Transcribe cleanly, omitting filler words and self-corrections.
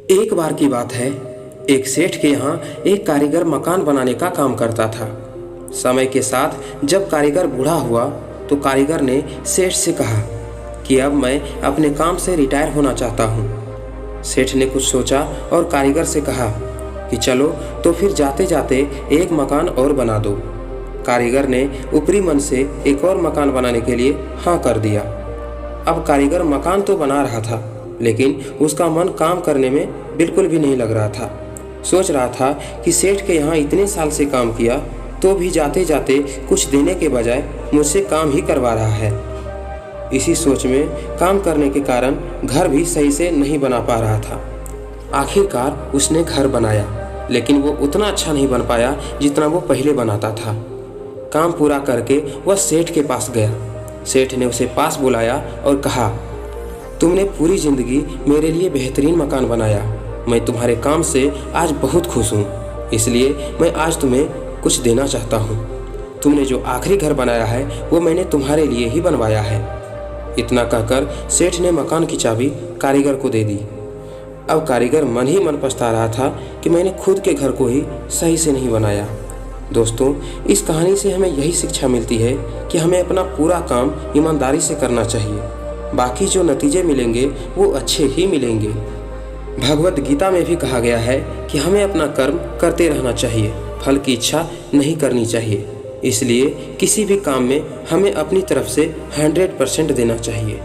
एक बार की बात है, एक सेठ के यहाँ एक कारीगर मकान बनाने का काम करता था। समय के साथ जब कारीगर बूढ़ा हुआ तो कारीगर ने सेठ से कहा कि अब मैं अपने काम से रिटायर होना चाहता हूँ। सेठ ने कुछ सोचा और कारीगर से कहा कि चलो तो फिर जाते जाते एक मकान और बना दो। कारीगर ने ऊपरी मन से एक और मकान बनाने के लिए हाँ कर दिया। अब कारीगर मकान तो बना रहा था, लेकिन उसका मन काम करने में बिल्कुल भी नहीं लग रहा था। सोच रहा था कि सेठ के यहाँ इतने साल से काम किया तो भी जाते जाते कुछ देने के बजाय मुझसे काम ही करवा रहा है। इसी सोच में काम करने के कारण घर भी सही से नहीं बना पा रहा था। आखिरकार उसने घर बनाया, लेकिन वो उतना अच्छा नहीं बन पाया जितना वो पहले बनाता था। काम पूरा करके वह सेठ के पास गया। सेठ ने उसे पास बुलाया और कहा, तुमने पूरी ज़िंदगी मेरे लिए बेहतरीन मकान बनाया। मैं तुम्हारे काम से आज बहुत खुश हूँ, इसलिए मैं आज तुम्हें कुछ देना चाहता हूँ। तुमने जो आखिरी घर बनाया है वो मैंने तुम्हारे लिए ही बनवाया है। इतना कहकर सेठ ने मकान की चाबी कारीगर को दे दी। अब कारीगर मन ही मन पछता रहा था कि मैंने खुद के घर को ही सही से नहीं बनाया। दोस्तों, इस कहानी से हमें यही शिक्षा मिलती है कि हमें अपना पूरा काम ईमानदारी से करना चाहिए। बाकी जो नतीजे मिलेंगे वो अच्छे ही मिलेंगे। भगवद गीता में भी कहा गया है कि हमें अपना कर्म करते रहना चाहिए, फल की इच्छा नहीं करनी चाहिए। इसलिए किसी भी काम में हमें अपनी तरफ से 100% देना चाहिए।